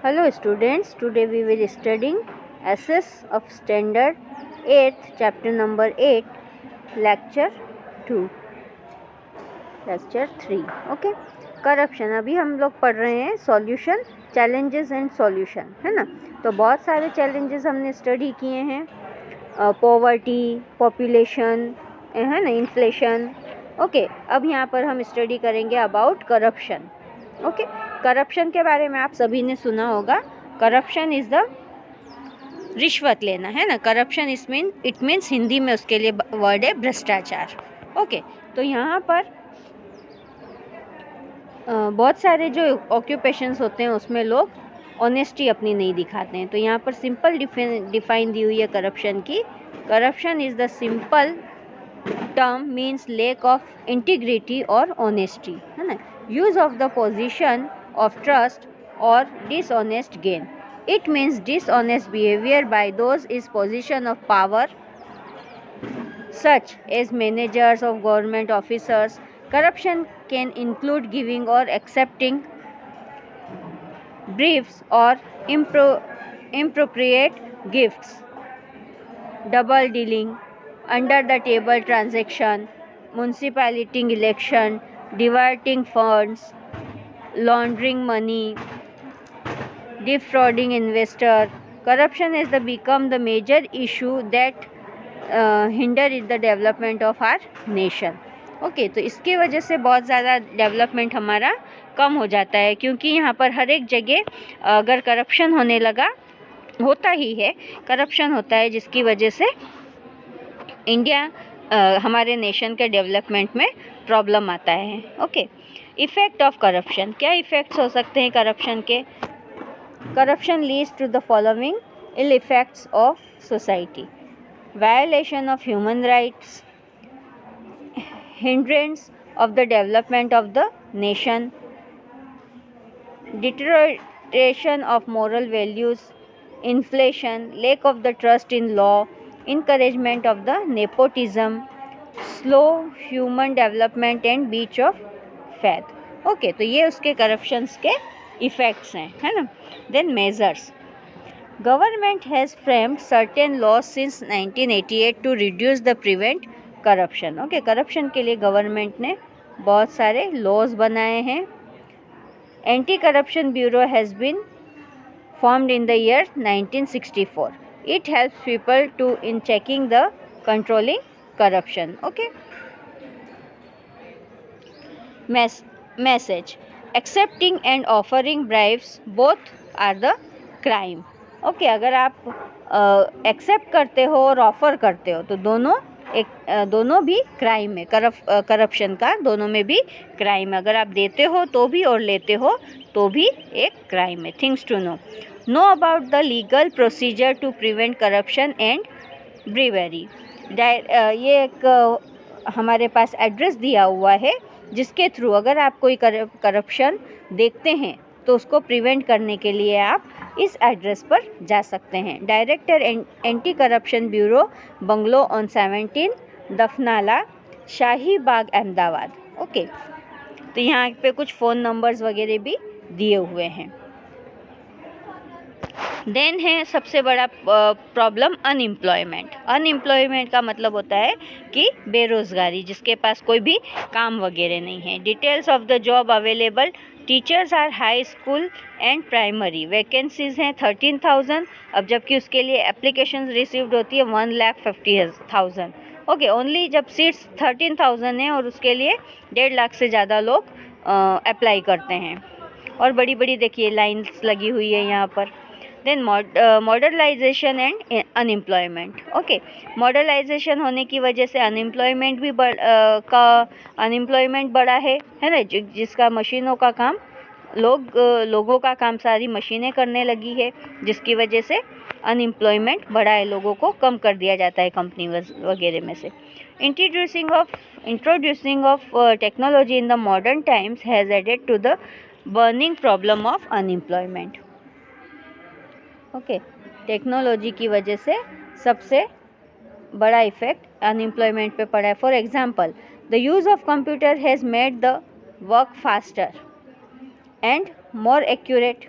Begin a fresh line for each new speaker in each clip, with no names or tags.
Hello students, today we will studying SS of Standard 8th, chapter number 8, lecture 2, lecture 3. Okay, corruption. अभी हम लोग पढ़ रहे हैं सॉल्यूशन, चैलेंजेस एंड सॉल्यूशन, है ना. तो बहुत सारे चैलेंजेस हमने स्टडी किए हैं. पॉवर्टी, पॉपुलेशन, है ना, इन्फ्लेशन. ओके, अब यहाँ पर हम स्टडी करेंगे अबाउट करप्शन. ओके, करप्शन के बारे में आप सभी ने सुना होगा. करप्शन इज द रिश्वत लेना, है ना. करप्शन इट मीन्स हिंदी में उसके लिए वर्ड है भ्रष्टाचार. ओके, तो यहाँ पर बहुत सारे जो ऑक्यूपेशंस होते हैं उसमें लोग ऑनेस्टी अपनी नहीं दिखाते हैं. तो यहाँ पर सिंपल डिफाइन दी हुई है करप्शन की. Corruption is the simple term means lack of integrity और ऑनेस्टी, है ना. Use of the position of trust or dishonest gain. It means dishonest behavior by those in position of power, such as managers of government officers. Corruption can include giving or accepting briefs or inappropriate gifts, double dealing, under the table transaction, municipality election, diverting funds, laundering money, defrauding investor. Corruption has become the major issue that hinder the development of our nation. Okay, तो इसके वजह से बहुत ज़्यादा development हमारा कम हो जाता है, क्योंकि यहाँ पर हर एक जगह अगर करप्शन होने लगा, होता ही है, करप्शन होता है, जिसकी वजह से इंडिया हमारे नेशन के डेवलपमेंट में प्रॉब्लम आता है. Okay, effect of corruption. क्या इफेक्ट्स हो सकते हैं करप्शन के? Corruption leads to the following ill effects of society. Violation of human rights, hindrance of the development of the nation, deterioration of moral values, inflation, lack of the trust in law, encouragement of the nepotism, slow human development and breach of faith. Okay, तो ये उसके करप्शंस के इफेक्ट्स हैं, है ना. Then measures. Government has framed certain laws since 1988 to reduce the prevent corruption. Okay, corruption के लिए गवर्नमेंट ने बहुत सारे लॉज बनाए हैं. Anti corruption bureau has been formed in the year 1964. It helps people to in checking the controlling corruption. Okay, message. Accepting and offering bribes both are the crime. Okay, अगर आप accept करते हो और offer करते हो तो दोनों भी क्राइम है. करप्शन का दोनों में भी क्राइम है. अगर आप देते हो तो भी और लेते हो तो भी एक क्राइम है. Things to know about the legal procedure to prevent corruption and bribery. ये एक हमारे पास एड्रेस दिया हुआ है, जिसके थ्रू अगर आप कोई करप्शन देखते हैं तो उसको प्रिवेंट करने के लिए आप इस एड्रेस पर जा सकते हैं. Director anti corruption bureau, bungalow on 17 Dafnala, Shahi Bagh, Ahmedabad. Okay, तो यहाँ पे कुछ फ़ोन नंबर्स वगैरह भी दिए हुए हैं. देन है सबसे बड़ा प्रॉब्लम अनएम्प्लॉयमेंट. अनएम्प्लॉयमेंट का मतलब होता है कि बेरोज़गारी, जिसके पास कोई भी काम वगैरह नहीं है. Details of the job available. Teachers are high school and primary. Vacancies हैं 13,000. अब जबकि उसके लिए एप्लीकेशन रिसीव्ड होती है 1,50,000. ओके, ओनली जब सीट्स 13,000 हैं और उसके लिए 1.5 लाख से ज़्यादा लोग अप्लाई करते हैं. और बड़ी बड़ी देखिए लाइन्स लगी हुई है यहाँ पर. Then modernization and unemployment. Okay, modernization होने की वजह से अनएम्प्लॉयमेंट भी अनएम्प्लॉयमेंट बढ़ा है ना. जिसका मशीनों का काम, लोगों का काम सारी मशीनें करने लगी है, जिसकी वजह से अनएम्प्लॉयमेंट बढ़ा है. लोगों को कम कर दिया जाता है कंपनी वगैरह में से. Introducing of technology in the modern times has added to the burning problem of unemployment. Okay, technology की वजह से सबसे बड़ा इफेक्ट अनएम्प्लॉयमेंट पे पड़ा है. For example, the use of computer has made the work faster and more accurate.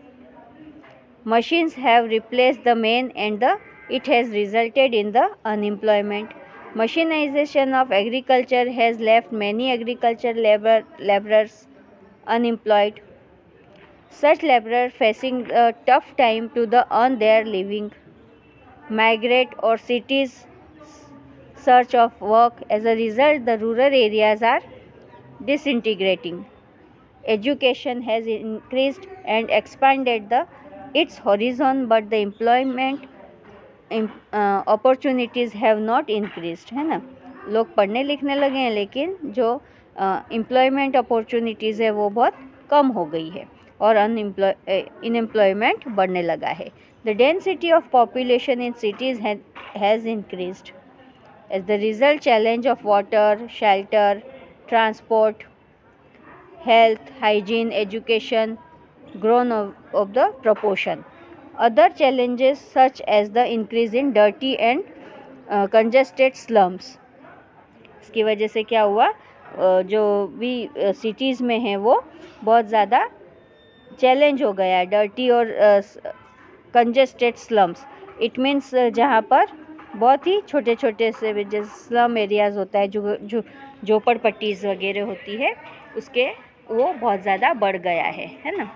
Machines have replaced the men and it has resulted in the unemployment. Machinization of agriculture has left many agriculture laborers unemployed. Such laborers facing a tough time to earn their living, migrate or cities search of work. As a result, the rural areas are disintegrating. Education has increased and expanded its horizon, but the employment opportunities have not increased, है ना. लोग पढ़ने लिखने लगे हैं लेकिन जो employment opportunities है वो बहुत कम हो गई है और अनएम्प्लॉयमेंट बढ़ने लगा है. The density of population in cities has increased. As the result challenge of water, shelter, transport, health, hygiene, education grown of the proportion. Other challenges such as the increase in dirty and congested slums. इसकी वजह से क्या हुआ, जो भी cities में है वो बहुत ज़्यादा चैलेंज हो गया है. डर्टी और कंजेस्टेड स्लम्स, इट मीन्स जहाँ पर बहुत ही छोटे छोटे से जो स्लम एरियाज़ होता है, जो झोपड़पट्टीज़ वगैरह होती है, उसके वो बहुत ज़्यादा बढ़ गया है ना.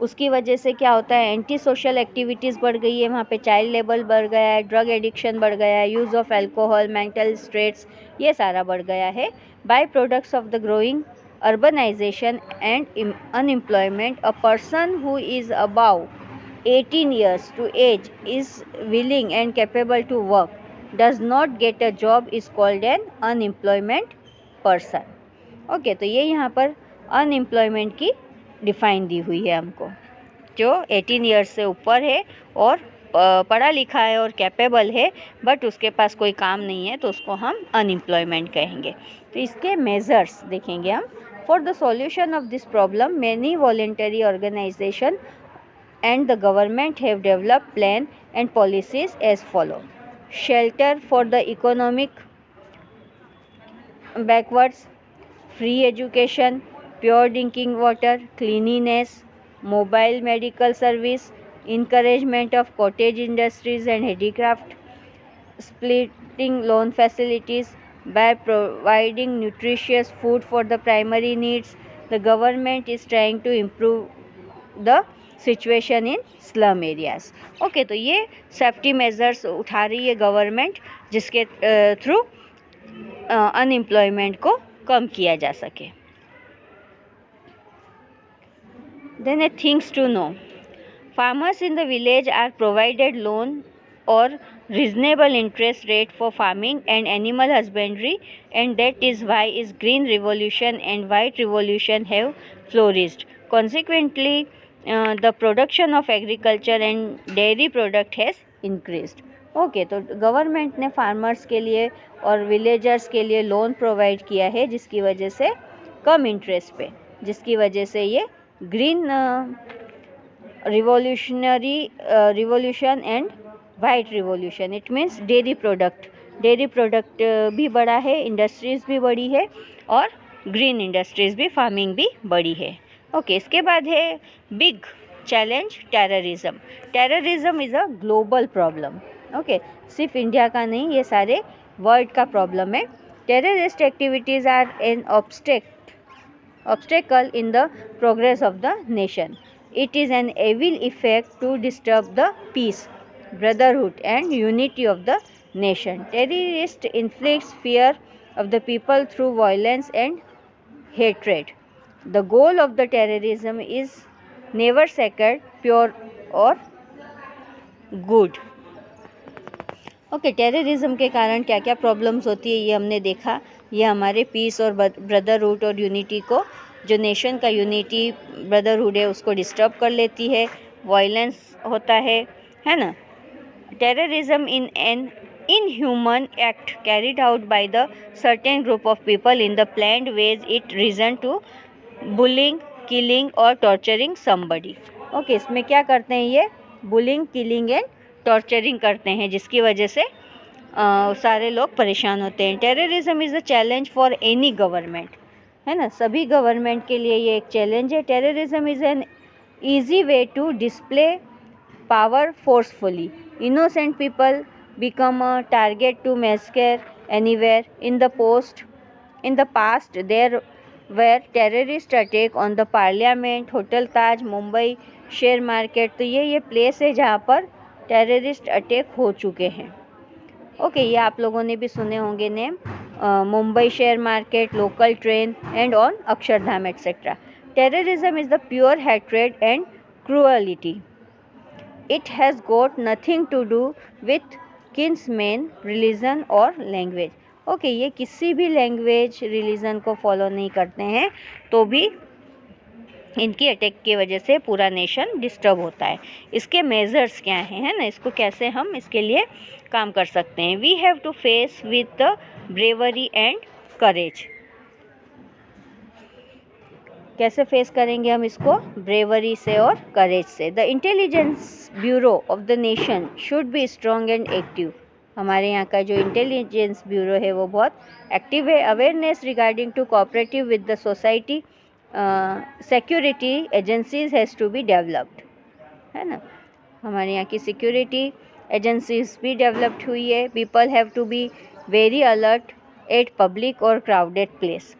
उसकी वजह से क्या होता है, एंटी सोशल एक्टिविटीज़ बढ़ गई है, वहाँ पे चाइल्ड लेबर बढ़ गया है, ड्रग एडिक्शन बढ़ गया है, use of alcohol, mental stress, ये सारा बढ़ गया है. By products of the growing urbanization and unemployment, a person who is above 18 years to age is willing and capable to work, does not get a job, is called an unemployment person. Okay, तो ये यहाँ पर unemployment की define दी हुई है हमको. जो 18 years से ऊपर है और पढ़ा लिखा है और कैपेबल है बट उसके पास कोई काम नहीं है तो उसको हम अनएम्प्लॉयमेंट कहेंगे. तो इसके मेजर्स देखेंगे हम. For the solution of this problem many voluntary organization and the government have developed plan and policies as follow. Shelter for the economic backwards, free education, pure drinking water, cleanliness, mobile medical service, encouragement of cottage industries and handicraft, splitting loan facilities. By providing nutritious food for the primary needs, the government is trying to improve the situation in slum areas. Okay, तो ये safety measures उठा रही है government जिसके through unemployment को कम किया जा सके. Then a things to know. Farmers in the village are provided loan और reasonable interest rate for farming and animal husbandry, and that is why is green revolution and white revolution have flourished. Consequently, the production of agriculture and dairy product has increased. Okay, तो government ने farmers के लिए और villagers के लिए loan provide किया है जिसकी वजह से कम इंटरेस्ट पे, जिसकी वजह से ये green revolution and white revolution, it means dairy product भी बढ़ा है, इंडस्ट्रीज़ भी बढ़ी है और ग्रीन इंडस्ट्रीज़ भी, फार्मिंग भी बढ़ी है. ओके, इसके बाद है big challenge terrorism. Terrorism is a global problem. Okay, सिर्फ इंडिया का नहीं, ये सारे वर्ल्ड का प्रॉब्लम है. Terrorist activities are an obstacle in the progress of the nation. It is an evil effect to disturb the peace, brotherhood and unity of the nation. Terrorist inflicts fear of the people through violence and hatred. The goal of the terrorism is never sacred, pure or good. Okay, terrorism के कारण क्या क्या problems होती है ये हमने देखा. ये हमारे पीस और ब्रदरहुड और यूनिटी को, जो नेशन का यूनिटी ब्रदरहुड है उसको डिस्टर्ब कर लेती है. वायलेंस होता है ना. Terrorism in an inhuman act carried out by the certain group of people in the planned ways it reason to bullying, killing or torturing somebody. Okay, इसमें क्या करते हैं ये बुलिंग, किलिंग एंड टॉर्चरिंग करते हैं जिसकी वजह से सारे लोग परेशान होते हैं. Terrorism is a challenge for any government, है ना. सभी गवर्नमेंट के लिए ये एक चैलेंज है. Terrorism is an easy way to display power forcefully. Innocent people become a target to massacre anywhere. In the past, there were terrorist attack on the parliament, hotel Taj, Mumbai share market. तो ये place है जहाँ पर terrorist attack हो चुके हैं. Okay, ये आप लोगों ने भी सुने होंगे name. Mumbai share market, local train and on Akshardham etcetera. Terrorism is the pure hatred and cruelty. It has got nothing to do with kinsman, religion और language. ओके, ये किसी भी लैंग्वेज, रिलीजन को फॉलो नहीं करते हैं, तो भी इनकी अटैक की वजह से पूरा नेशन डिस्टर्ब होता है. इसके मेजर्स क्या हैं, है ना, इसको कैसे हम इसके लिए काम कर सकते हैं. We have to face with the bravery and courage. कैसे फेस करेंगे हम इसको? ब्रेवरी से और करेज से. The intelligence bureau of the nation should be strong and active. हमारे यहाँ का जो इंटेलिजेंस ब्यूरो है वो बहुत एक्टिव है. Awareness regarding to cooperative with the society, security agencies has to be developed, है ना. हमारे यहाँ की सिक्योरिटी एजेंसीज भी डेवलप्ड हुई है. People have to be very alert at public और crowded place.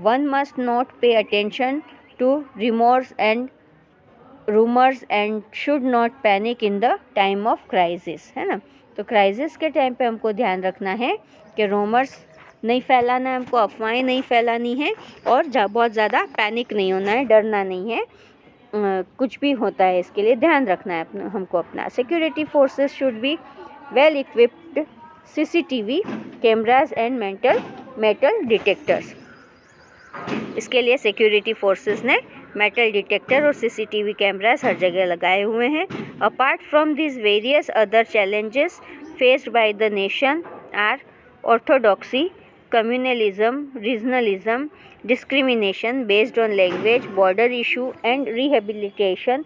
One must not pay attention to rumors and should not panic in the time of crisis, है ना. तो क्राइसिस के टाइम पे हमको ध्यान रखना है कि रूमर्स नहीं फैलाना है, हमको अफवाहें नहीं फैलानी है और बहुत ज़्यादा पैनिक नहीं होना है, डरना नहीं है. कुछ भी होता है इसके लिए ध्यान रखना है हमको अपना. Security forces should be well equipped, CCTV cameras and metal detectors. इसके लिए सिक्योरिटी फोर्सेस ने मेटल डिटेक्टर और CCTV कैमरास हर जगह लगाए हुए हैं. Apart from this various other challenges faced by the nation are orthodoxy, communalism, regionalism, discrimination based on language, border issue and rehabilitation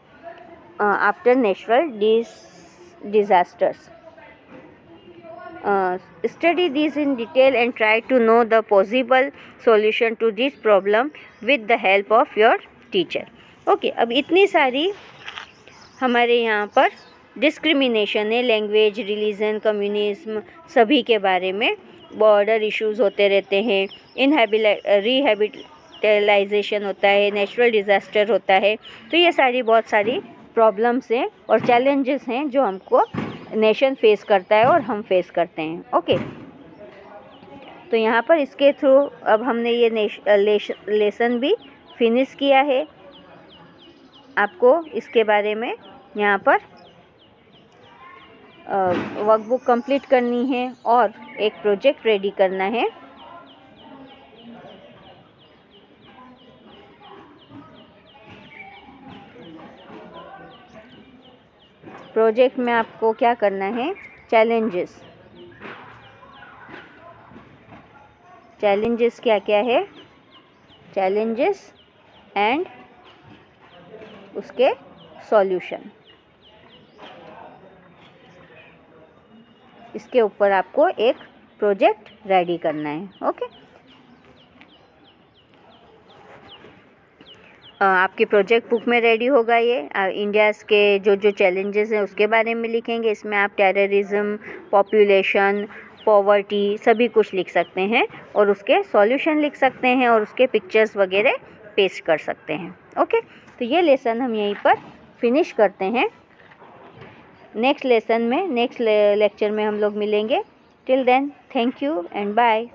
after natural disasters. Study these in detail and try to know the possible solution to this problem with the help of your teacher. Okay, अब इतनी सारी हमारे यहाँ पर discrimination है, language, religion, communism, सभी के बारे में. बॉर्डर इश्यूज होते रहते हैं, रिहेबिलिटाइजेशन होता है, नेचुरल डिज़ास्टर होता है. तो ये सारी बहुत सारी प्रॉब्लम्स हैं और चैलेंजेस हैं जो हमको नेशन फेस करता है और हम फेस करते हैं. ओके, तो यहाँ पर इसके थ्रू अब हमने ये लेसन भी फिनिश किया है. आपको इसके बारे में यहाँ पर वर्कबुक कंप्लीट करनी है और एक प्रोजेक्ट रेडी करना है. प्रोजेक्ट में आपको क्या करना है? चैलेंजेस क्या क्या है? चैलेंजेस एंड उसके सॉल्यूशन. इसके ऊपर आपको एक प्रोजेक्ट रेडी करना है. ओके, आपकी प्रोजेक्ट बुक में रेडी होगा ये. इंडियाज़ के जो चैलेंजेस हैं उसके बारे में लिखेंगे. इसमें आप टेररिज्म, पॉपुलेशन, पॉवर्टी सभी कुछ लिख सकते हैं और उसके सॉल्यूशन लिख सकते हैं और उसके पिक्चर्स वगैरह पेस्ट कर सकते हैं. ओके, तो ये लेसन हम यहीं पर फिनिश करते हैं. नेक्स्ट लेक्चर में हम लोग मिलेंगे. Till then, thank you and bye.